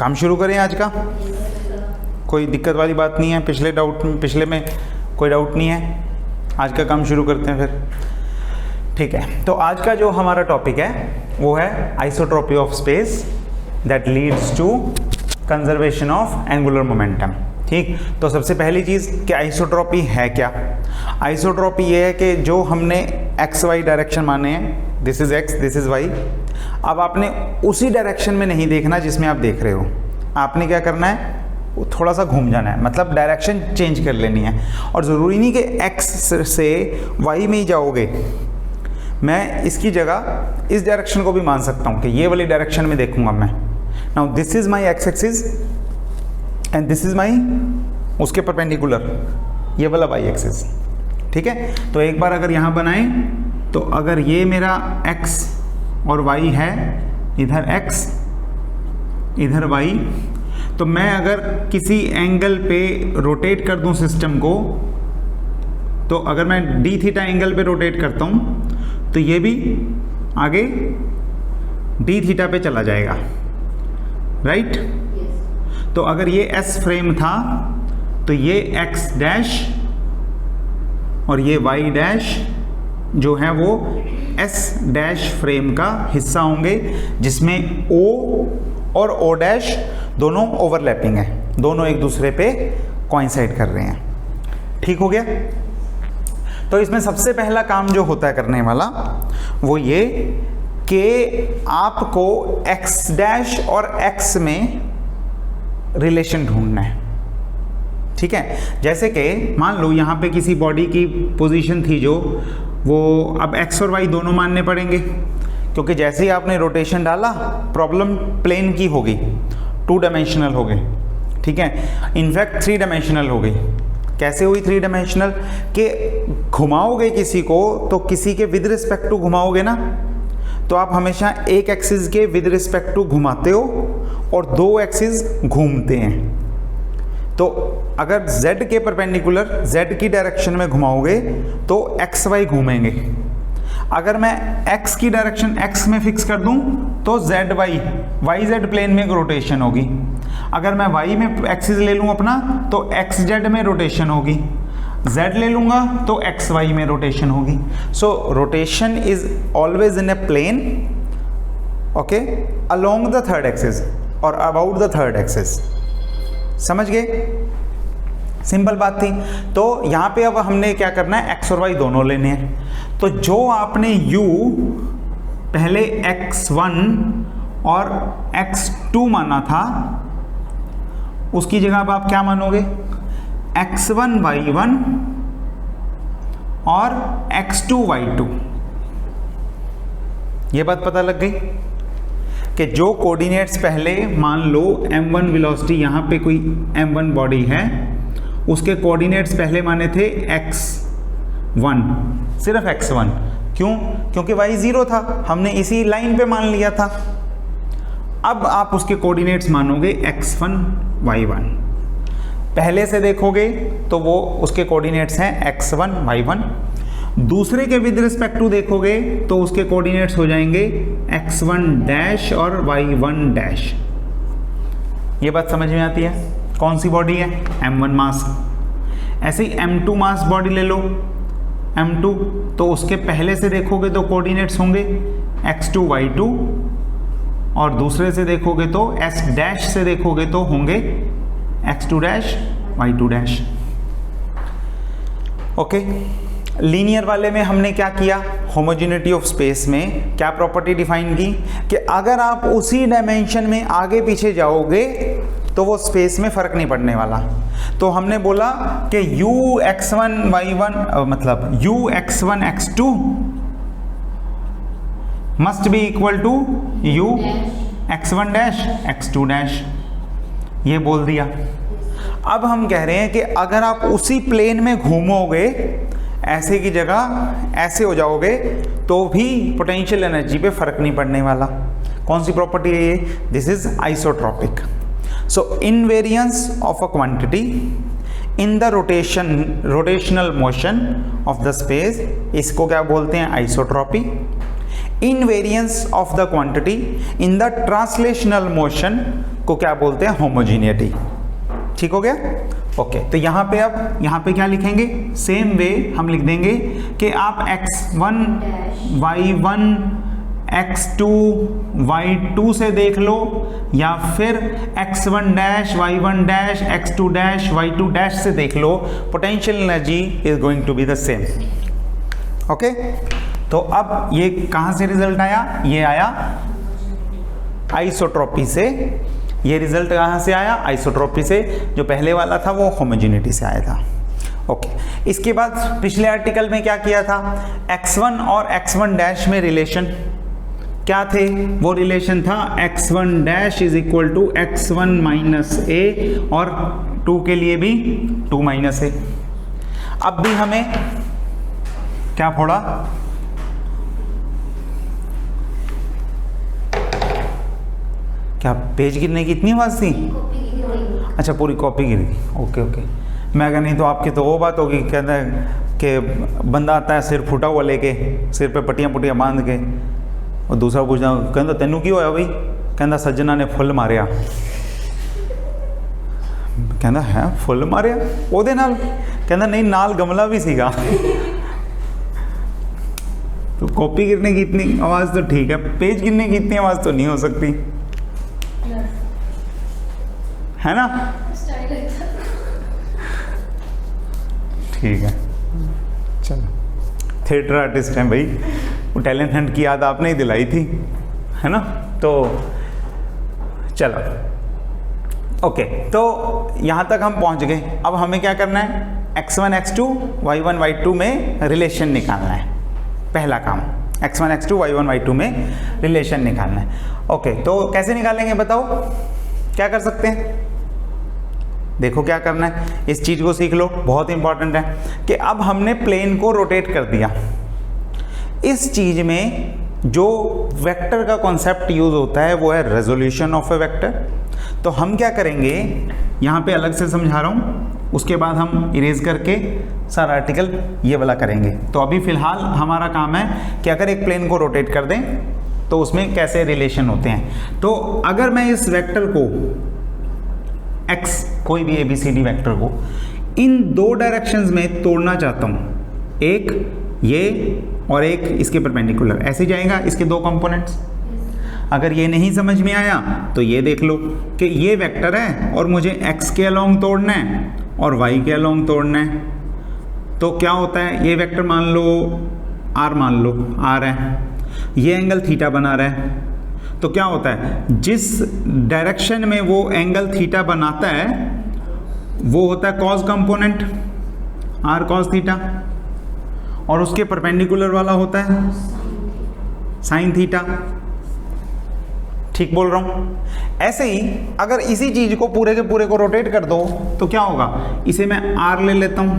काम शुरू करें आज का? कोई दिक्कत वाली बात नहीं है? पिछले में कोई डाउट नहीं है? आज का काम शुरू करते हैं फिर। ठीक है, तो आज का जो हमारा टॉपिक है वो है isotropy of space that leads to conservation of angular momentum. ठीक, तो सबसे पहली चीज़ कि आइसोट्रॉपी है क्या? आइसोट्रॉपी ये है कि जो हमने एक्स वाई डायरेक्शन माने हैं, this is x, this is why, अब आपने उसी डायरेक्शन में नहीं देखना जिसमें आप देख रहे हो। आपने क्या करना है, वो थोड़ा सा घूम जाना है, मतलब डायरेक्शन चेंज कर लेनी है। और ज़रूरी नहीं कि एक्स से वाई में ही जाओगे, मैं इसकी जगह इस डायरेक्शन को भी मान सकता हूँ कि ये वाली डायरेक्शन में देखूंगा मैं। Now this is my x axis and this is my उसके परपेंडिकुलर ये वाला वाई एक्सिस। ठीक है, तो एक बार अगर यहाँ बनाएं तो अगर ये मेरा x और y है, इधर x इधर y, तो मैं अगर किसी एंगल पे रोटेट कर दूं सिस्टम को, तो अगर मैं d थीटा एंगल पे रोटेट करता हूं तो ये भी आगे d थीटा पे चला जाएगा, राइट? तो अगर ये s फ्रेम था तो ये x डैश और ये y डैश जो है वो s डैश फ्रेम का हिस्सा होंगे, जिसमें o और o डैश दोनों ओवरलैपिंग है, दोनों एक दूसरे पे कोइंसाइड कर रहे हैं। ठीक हो गया? तो इसमें सबसे पहला काम जो होता है करने वाला वो ये कि आपको x डैश और x में रिलेशन ढूंढना है। ठीक है, जैसे कि मान लो यहाँ पे किसी बॉडी की पोजीशन थी जो वो अब x और y दोनों मानने पड़ेंगे, क्योंकि जैसे ही आपने रोटेशन डाला प्रॉब्लम प्लेन की हो गई, 2 डायमेंशनल हो गई। ठीक है, इनफैक्ट 3 डायमेंशनल हो गई। कैसे हुई 3 डायमेंशनल? कि घुमाओगे किसी को तो किसी के विद रिस्पेक्ट टू घुमाओगे ना, तो आप हमेशा एक एक्सिस के विद रिस्पेक्ट टू घुमाते हो और 2 एक्सिस घूमते हैं। तो अगर z के परपेंडिकुलर z की डायरेक्शन में घुमाओगे तो x y घूमेंगे। अगर मैं x की डायरेक्शन x में फिक्स कर दूं तो z y z प्लेन में रोटेशन होगी। अगर मैं y में एक्सिस ले लूं अपना तो x z में रोटेशन होगी, z ले लूंगा तो x y में रोटेशन होगी। So rotation is always in a plane, okay, along the third axis और अबाउट द थर्ड एक्सिस। समझ गए? सिंपल बात थी। तो यहाँ पे अब हमने क्या करना है, x और y दोनों लेने हैं। तो जो आपने u पहले x1 और x2 माना था, उसकी जगह अब आप क्या मानोगे, x1 y1 और x2 y2। ये बात पता लग गई कि जो कोऑर्डिनेट्स पहले, मान लो m1 वेलोसिटी, यहाँ पे कोई m1 बॉडी है, उसके कोऑर्डिनेट्स पहले माने थे x1, सिर्फ x1। क्यों? क्योंकि y 0 था, हमने इसी लाइन पे मान लिया था। अब आप उसके कोऑर्डिनेट्स मानोगे x1 y1। पहले से देखोगे तो वो उसके कोऑर्डिनेट्स हैं x1 y1। दूसरे के विद रिस्पेक्ट टू देखोगे तो उसके कोऑर्डिनेट्स हो जाएंगे x1 डैश और y1 डैश। ये बात समझ में आती है? कौन सी बॉडी है? m1 मास। ऐसे ही m2 मास बॉडी ले लो, m2, तो उसके पहले से देखोगे तो कोऑर्डिनेट्स होंगे x2 y2, और दूसरे से देखोगे तो s डैश से देखोगे तो होंगे x2 dash y2 dash. Okay, linear वाले में हमने क्या किया, होमोजेनिटी ऑफ स्पेस में क्या प्रॉपर्टी डिफाइन की कि अगर आप उसी डायमेंशन में आगे पीछे जाओगे तो वो स्पेस में फर्क नहीं पड़ने वाला। तो हमने बोला कि u x1 y1 मतलब u x1 x2 must be equal to u x1 dash x2 dash, ये बोल दिया। अब हम कह रहे हैं कि अगर आप उसी प्लेन में घूमोगे, ऐसे की जगह ऐसे हो जाओगे, तो भी पोटेंशियल एनर्जी पे फर्क नहीं पड़ने वाला। कौन सी प्रॉपर्टी है ये? This is isotropic. So invariance of a quantity in the rotational motion of the space, इसको क्या बोलते हैं? Isotropy. Invariance of the quantity in the translational motion को क्या बोलते हैं, होमोजीनियटी। ठीक हो गया? ओके, तो यहाँ पे अब यहाँ पे क्या लिखेंगे, सेम वे हम लिख देंगे कि आप x1 y1 x2 y2 से देख लो, या फिर x1 dash y1 dash x2 dash y2 dash से देख लो, potential energy is going to be the same. Okay, तो अब ये कहाँ से रिजल्ट आया, ये आया आइसोट्रॉपी से। ये रिजल्ट कहाँ से आया, आइसोट्रॉपी से। जो पहले वाला था वो होमोजेनिटी से आया था। ओके, इसके बाद पिछले आर्टिकल में क्या किया था, x1 और x1 डैश में रिलेशन क्या थे, वो रिलेशन था x1 dash is equal to x1 minus a, और 2 के लिए भी 2 माइनस ए। अब भी हमें क्या फोड़ा, क्या पेज गिरने की इतनी आवाज़ थी? अच्छा, पूरी कॉपी गिर गई। ओके ओके, मैं कहा नहीं तो आपकी तो वो बात होगी, कहता है कि बंदा आता है सिर फूटा हुआ लेके, सिर पे पट्टियाँ पुट्टियाँ बांध के, और दूसरा पूछना कहता तेनू की होया भाई, कहता सज्जना ने फुल मारिया। कहता है फुल मारिया ओदे नाल? कहता नहीं, नाल गमला भी सीगा। तो कॉपी गिरने की इतनी आवाज़ तो ठीक है, पेज गिरने की इतनी आवाज़ तो नहीं हो सकती, है ना? ठीक है, चलो, थिएटर आर्टिस्ट हैं भाई, वो टैलेंट हंट की याद आपने ही दिलाई थी, है ना? तो चलो, ओके, तो यहाँ तक हम पहुँच गए। अब हमें क्या करना है, x1 x2 y1 y2 में रिलेशन निकालना है। पहला काम x1 x2 y1 y2 में रिलेशन निकालना है। ओके, तो कैसे निकालेंगे बताओ, क्या कर सकते हैं? देखो क्या करना है, इस चीज़ को सीख लो, बहुत इंपॉर्टेंट है कि अब हमने प्लेन को रोटेट कर दिया। इस चीज़ में जो वेक्टर का कॉन्सेप्ट यूज़ होता है वो है रेजोल्यूशन ऑफ ए वेक्टर। तो हम क्या करेंगे, यहाँ पे अलग से समझा रहा हूँ, उसके बाद हम इरेज करके सारा आर्टिकल ये वाला करेंगे। तो अभी फ़िलहाल हमारा काम है कि अगर एक प्लेन को रोटेट कर दें तो उसमें कैसे रिलेशन होते हैं। तो अगर मैं इस वेक्टर को x, कोई भी ABCD वेक्टर को इन दो डायरेक्शंस में तोड़ना चाहता हूँ, एक ये और एक इसके परपेंडिकुलर, ऐसे जाएगा इसके दो कंपोनेंट्स। अगर ये नहीं समझ में आया तो ये देख लो कि ये वेक्टर है और मुझे x के अलोंग तोड़ना है और y के अलोंग तोड़ना है। तो क्या होता है, ये वेक्टर मान लो r, मान लो r है, ये एंगल थीटा बना रहा है। तो क्या होता है, जिस डायरेक्शन में वो एंगल थीटा बनाता है वो होता है cos component, r cos theta, और उसके परपेंडिकुलर वाला होता है साइन थीटा। ठीक बोल रहा हूँ? ऐसे ही अगर इसी चीज को पूरे के पूरे को रोटेट कर दो तो क्या होगा, इसे मैं r ले लेता हूँ,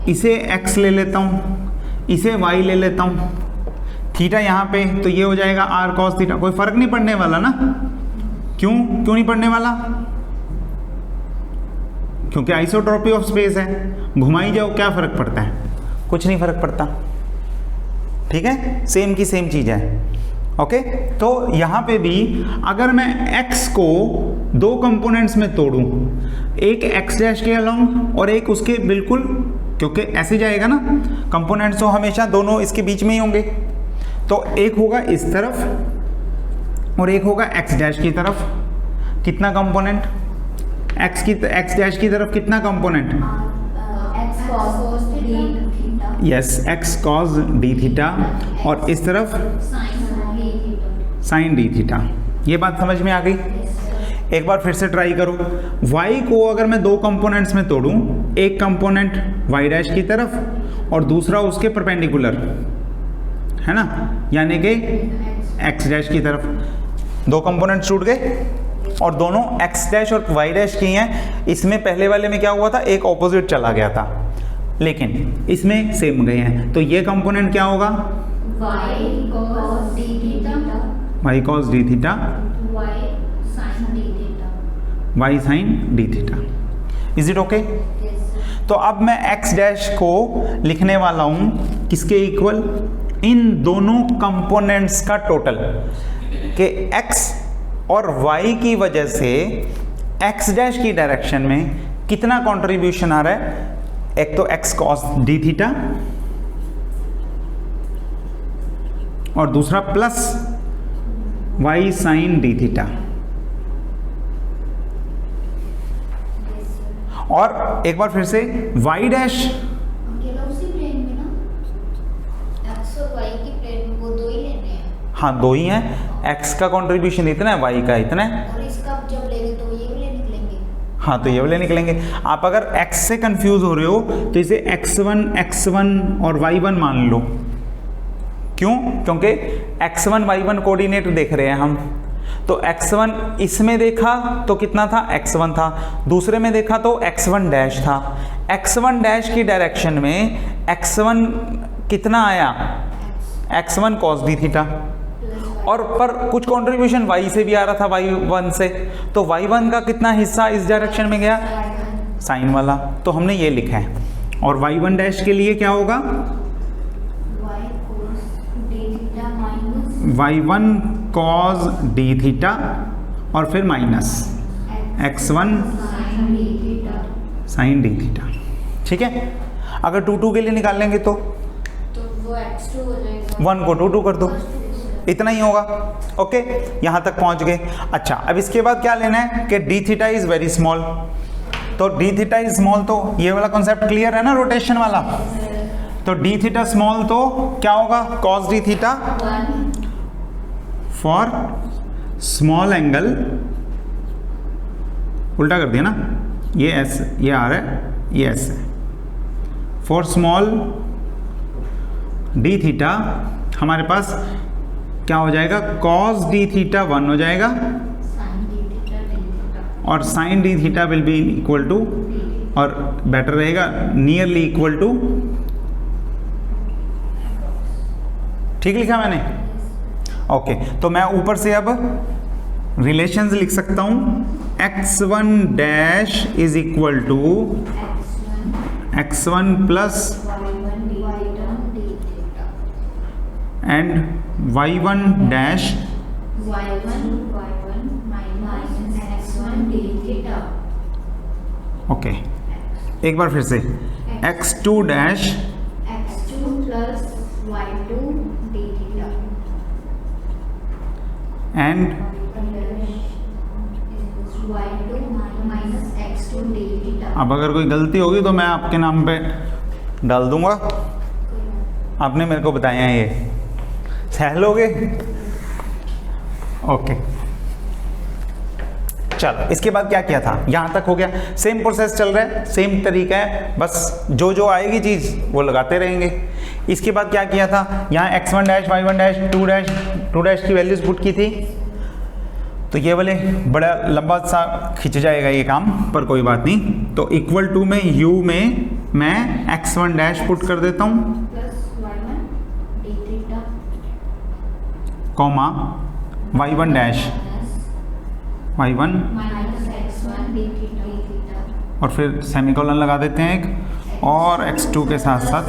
इसे x ले लेता हूँ, इसे y ले लेता हूँ, थीटा यहाँ पे, तो ये हो जाएगा r cos थीटा। कोई फर्क नहीं पड़ने वाला ना? क्यों नहीं पड़ने वाला? क्योंकि आइसोट्रॉपी ऑफ स्पेस है, घुमाई जाओ क्या फर्क पड़ता है? कुछ नहीं फर्क पड़ता। ठीक है, सेम की सेम चीज है। ओके, तो यहाँ पे भी अगर मैं x को दो कंपोनेंट्स में तोड़ूं, एक x डैश के अलोंग और एक उसके बिल्कुल, क्योंकि ऐसे जाएगा ना, कंपोनेंट्स तो हमेशा दोनों इसके बीच में ही होंगे। तो एक होगा इस तरफ और एक होगा x डैश की तरफ। कितना कंपोनेंट? x डैश की तरफ कितना component? Yes, x cos d theta, और इस तरफ साइन d थीटा। ये बात समझ में आ गई? एक बार फिर से ट्राई करो। y को अगर मैं दो कंपोनेंट्स में तोड़ूं, एक कंपोनेंट y डैश की तरफ और दूसरा उसके परपेंडिकुलर, है ना, यानी कि x डैश की तरफ, दो कंपोनेंट छूट गए और दोनों x डैश और y डैश की हैं। इसमें पहले वाले में क्या हुआ था, एक ऑपोजिट चला गया था, लेकिन इसमें सेम गए हैं। तो ये कंपोनेंट क्या होगा, y cos d theta, y sin d theta. Is it okay? तो अब मैं x डैश को लिखने वाला हूं किसके इक्वल, इन दोनों कंपोनेंट्स का टोटल, कि x और y की वजह से x डैश की डायरेक्शन में कितना कंट्रीब्यूशन आ रहा है, एक तो x cos d थीटा और दूसरा plus y sin d theta. और एक बार फिर से y डैश हाँ दो ही हैं, x का कंट्रीब्यूशन इतना है, y का इतना है, और इसका जब लेंगे तो ये वाले निकलेंगे। हाँ तो ये वाले निकलेंगे। आप अगर x से कंफ्यूज हो रहे हो तो इसे x1 और y1 मान लो। क्यों? क्योंकि x1 y1 कोऑर्डिनेट देख रहे हैं हम। तो x1 इसमें देखा तो कितना था, x1 था, दूसरे में देखा तो x1 डैश था। x1 डैश की डायरेक्शन में x1 कितना आया, x1 cos d थीटा, और पर कुछ कंट्रीब्यूशन y से भी आ रहा था, y1 से, तो y1 का कितना हिस्सा इस डायरेक्शन में गया, साइन वाला, तो हमने ये लिखा है। और y1 डैश के लिए क्या होगा, y1 cos d थीटा और फिर minus x1 sin d theta. ठीक है, अगर 2 के लिए निकाल लेंगे तो वो x2 हो जाएगा, 1 को 2 कर दो, इतना ही होगा। ओके, यहां तक पहुंच गए। अच्छा, अब इसके बाद क्या लेना है कि D theta is very small, तो डी थीटा इज स्मॉल, तो ये वाला कॉन्सेप्ट क्लियर है ना, रोटेशन वाला। तो डी थीटा स्मॉल तो क्या होगा, cos D theta for small angle, उल्टा कर दिया ना, ये एस, ये आर है, ये एस है, फॉर स्मॉल डी थीटा हमारे पास क्या हो जाएगा, कॉस डी थीटा 1 हो जाएगा और sine d theta will be equal to, और बेटर रहेगा नियरली इक्वल टू, ठीक लिखा मैंने। ओके, तो मैं ऊपर से अब रिलेशंस लिख सकता हूं, x1 dash is equal to x1 plus and y1 dash okay, एक बार फिर से x2 डैश एंड अब अगर कोई गलती होगी तो मैं आपके नाम पे डाल दूंगा, आपने मेरे को बताया है, ये सह लोगे। ओके, चलो इसके बाद क्या किया था, यहां तक हो गया, सेम प्रोसेस चल रहा है, सेम तरीका है, बस जो आएगी चीज वो लगाते रहेंगे। इसके बाद क्या किया था, यहाँ x1 dash y1 dash 2 dash की वैल्यूज पुट की थी, तो ये वाले बड़ा लंबा सा खिंच जाएगा ये काम, पर कोई बात नहीं। तो इक्वल टू में u में मैं x1 डैश पुट कर देता हूँ, कॉमा y1 डैश y1 और फिर सेमीकोलन लगा देते हैं एक, और x2 के साथ साथ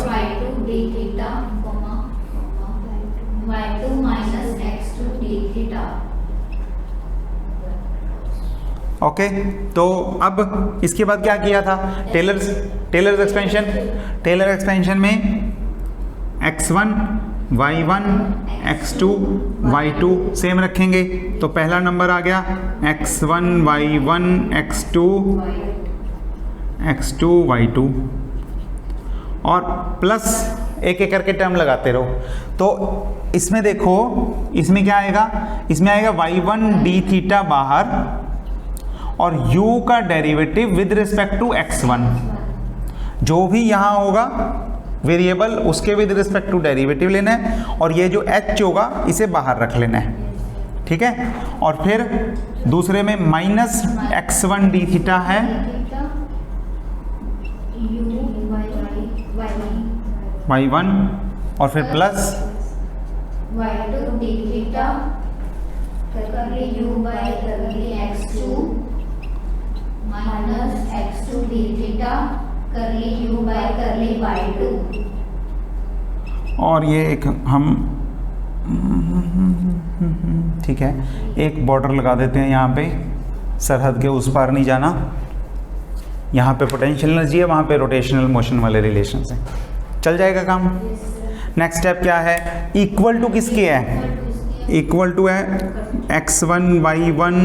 ओके। तो अब इसके बाद क्या किया था, टेलर्स एक्सपेंशन में x1 y1 x2 y2 same रखेंगे, तो पहला नंबर आ गया x1 y1 x2 y2 और प्लस एक एक करके टर्म लगाते रहो। तो इसमें देखो, इसमें क्या आएगा, इसमें आएगा y1 d थीटा बाहर और u का derivative with respect to x1, जो भी यहाँ होगा वेरिएबल उसके विद रिस्पेक्ट टू डेरिवेटिव लेना है, और ये जो h होगा इसे बाहर रख लेना है, ठीक है। और फिर दूसरे में माइनस x1 d थीटा है y1 और फिर प्लस y2 d थीटा करके u बाय करके x2 minus x2 d theta करके u बाय करके y2, और ये एक हम ठीक है, एक बॉर्डर लगा देते हैं यहाँ पे, सरहद के उस पार नहीं जाना। यहाँ पे पोटेंशियल एनर्जी है, वहाँ पे रोटेशनल मोशन वाले रिलेशन है, चल जाएगा काम। नेक्स्ट स्टेप क्या है, इक्वल टू किसकी है, इक्वल टू है x1 y1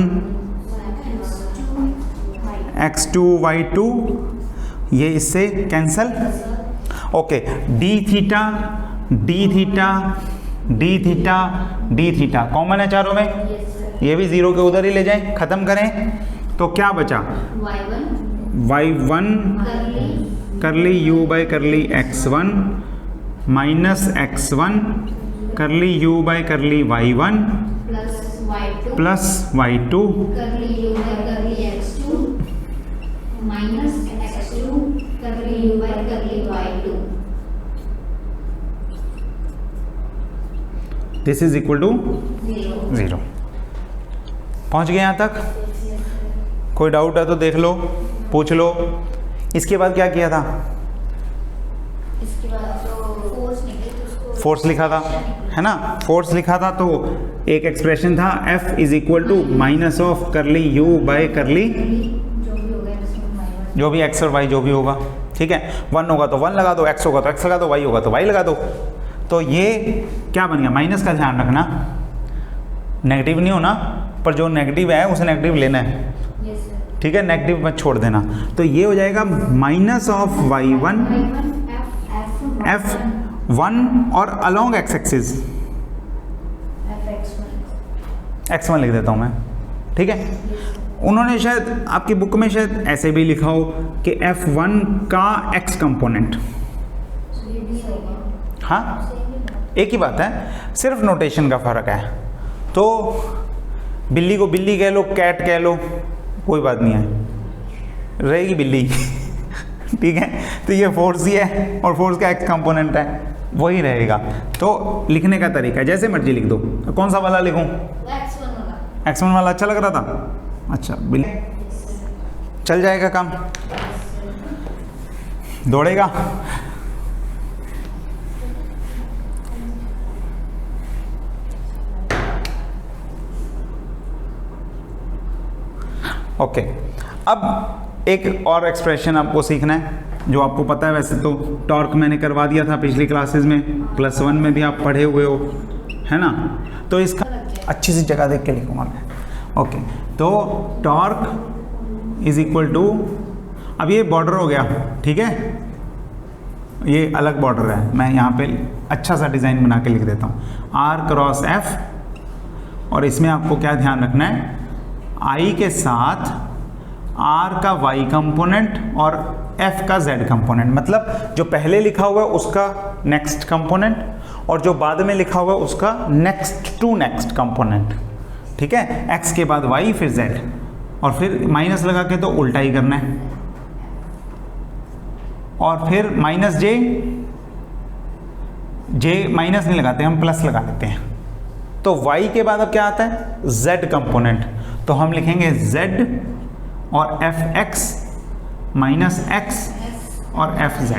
x2 y2, ये इससे cancel. Okay, d theta d theta d theta d theta common है चारों में, ये भी जीरो के उधर ही ले जाएं, खत्म करें। तो क्या बचा, y1 करली u बाई करली x1 माइनस x1 करली u बाई करली y1 प्लस y2 करली u बाय करली x2 माइनस x2 करली u by curly y2। This is equal to 0। पहुंच गए यहाँ तक? कोई डाउट है तो देख लो, पूछ लो। इसके बाद क्या किया था, इसके बाद तो फोर्स निकली, तो उसको फोर्स लिखा था, है ना, फोर्स लिखा था। तो एक एक्सप्रेशन था F is equal to minus of curly U by curly, जो भी होगा इसमें माइनस, जो भी x और y जो भी होगा, ठीक है। 1 होगा तो 1 लगा दो, x होगा तो x लगा दो, y होगा तो y लगा दो। तो ये क्या बन गया, माइनस का ध्यान रखना, नेगेटिव नहीं होना, पर जो नेगेटिव है उसे नेगेटिव लेना है, यस सर। ठीक है, नेगेटिव मत छोड़ देना। तो ये हो जाएगा माइनस ऑफ y1 f1 और अलोंग x एक्सिस x1 लिख देता हूँ मैं, ठीक है। उन्होंने शायद आपकी बुक में शायद ऐसे भी लिखा हो कि f1 का x कंपोनेंट, हाँ एक ही बात है, सिर्फ नोटेशन का फ़र्क है। तो बिल्ली को बिल्ली कह लो, कैट कह लो, कोई बात नहीं है, रहेगी बिल्ली ठीक है। तो ये फोर्स ही है और फोर्स का एक्स कंपोनेंट है, वही रहेगा। तो लिखने का तरीका है, जैसे मर्जी लिख दो। कौन सा वाला लिखूं, x1 वाला अच्छा लग रहा था, अच्छा बिल्ली, चल जाएगा काम, दौड़ेगा। ओके, अब एक और एक्सप्रेशन आपको सीखना है जो आपको पता है वैसे तो, टॉर्क मैंने करवा दिया था पिछली क्लासेस में, +1 में भी आप पढ़े हुए हो, है ना। तो इसका अच्छी सी जगह देख के लिखूंगा मैं। ओके, तो टॉर्क इज इक्वल टू, अब ये बॉर्डर हो गया, ठीक है, ये अलग बॉर्डर है, मैं यहाँ पे अच्छा सा डिज़ाइन बना के लिख देता हूँ, R क्रॉस F, और इसमें आपको क्या ध्यान रखना है, I के साथ R का Y कंपोनेंट और F का Z कंपोनेंट, मतलब जो पहले लिखा हुआ है उसका नेक्स्ट कंपोनेंट और जो बाद में लिखा हुआ है उसका नेक्स्ट टू नेक्स्ट कंपोनेंट, ठीक है। X के बाद Y फिर Z, और फिर माइनस लगा के तो उल्टा ही करना है, और फिर माइनस J माइनस नहीं लगाते हम, प्लस लगा देते हैं। तो Y के बाद अब क्या आता है, Z कंपोनेंट, तो हम लिखेंगे Z और Fx माइनस x और Fz,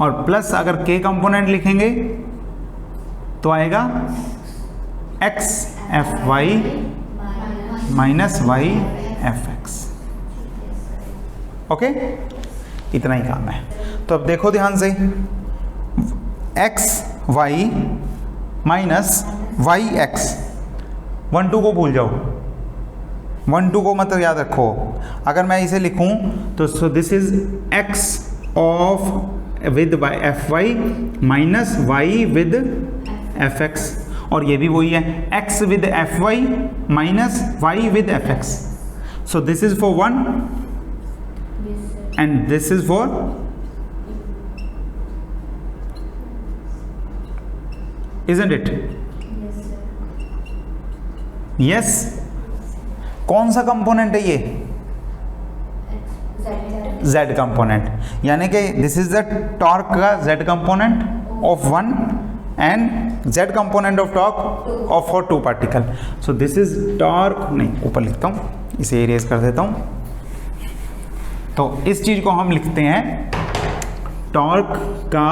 और प्लस अगर K कंपोनेंट लिखेंगे तो आएगा x Fy minus y Fx। Okay, इतना ही काम है। तो अब देखो ध्यान से, x y minus y x, 1 2 को भूल जाओ, 1 2 को मत याद रखो। अगर मैं इसे लिखूं तो so this is x of with F Y minus y with F X, और ये भी वही है, x with F Y minus y with F X. So this is for 1 and this is for, isn't it? Yes. कौन सा component है ये, Z component, यानी कि दिस इज द टॉर्क का Z component of 1 and Z component of torque of for 2 particle. So this is torque, नहीं ऊपर लिखता हूँ, इसे इरेज कर देता हूँ। तो इस चीज को हम लिखते हैं टॉर्क का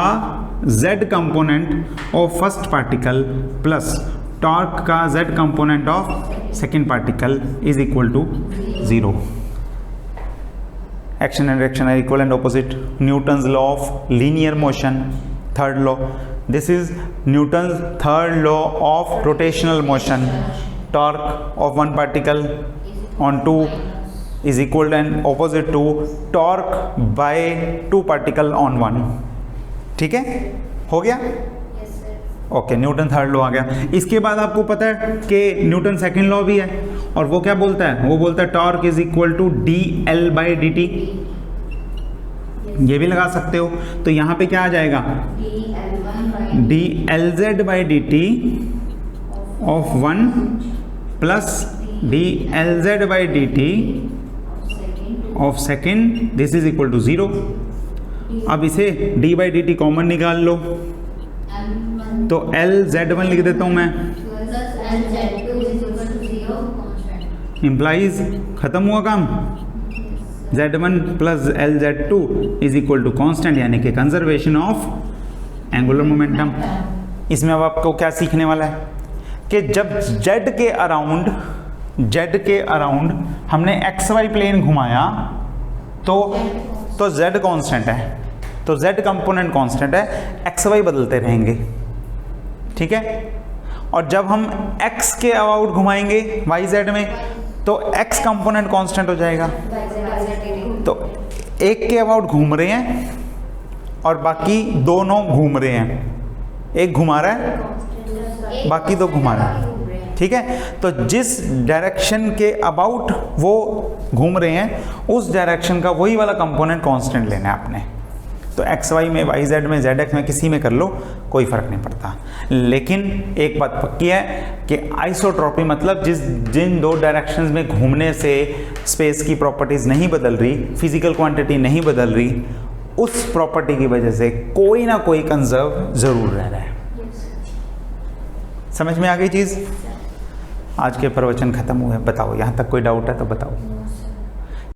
z component of first particle plus torque का z component of second particle is equal to 0. Action and reaction are equal and opposite. Newton's law of linear motion, third law. This is Newton's third law of rotational motion. Torque of one particle on two is equal and opposite to torque by two particle on one. ठीक है, हो गया? Okay, Newton third law आ गया. इसके बाद आपको पता है कि न्यूटन सेकंड लॉ भी है, और वो क्या बोलता है? वो बोलता है torque is equal to D L by D T. ये भी लगा सकते हो. तो यहाँ पे क्या आ जाएगा? D L Z by D T of one plus D L Z by D T of second, this is equal to 0. अब इसे D by D T common निकाल लो, तो एल जेड वन लिख देता हूं मैं, इम्प्लाइज खत्म हुआ काम. z1 plus L Z two is equal to constant, यानी कि कंजर्वेशन ऑफ एंगुलर मोमेंटम. इसमें अब आपको क्या सीखने वाला है कि जब z के अराउंड हमने xy प्लेन घुमाया तो z कांस्टेंट है, तो z कंपोनेंट कांस्टेंट है, xy बदलते रहेंगे. ठीक है. और जब हम x के अबाउट घुमाएंगे yz में तो x कंपोनेंट कांस्टेंट हो जाएगा. तो एक के अबाउट घूम रहे हैं और बाकी दोनों घूम रहे हैं. एक घुमा रहा है, बाकी दो घुमा रहे हैं. ठीक है. तो जिस डायरेक्शन के अबाउट वो घूम रहे हैं उस डायरेक्शन का वही वाला कंपोनेंट कांस्टेंट लेना है आपने. तो एक्स वाई में, वाई जेड में, जेड एक्स में किसी में कर लो, कोई फ़र्क नहीं पड़ता. लेकिन एक बात पक्की है कि आइसोट्रॉपी मतलब जिन दो डायरेक्शंस में घूमने से स्पेस की प्रॉपर्टीज़ नहीं बदल रही, फिजिकल क्वांटिटी नहीं बदल रही, उस प्रॉपर्टी की वजह से कोई ना कोई कंजर्व ज़रूर रह रहा है. समझ में आ गई चीज़? आज के प्रवचन खत्म हुए. बताओ, यहाँ तक कोई डाउट है तो बताओ.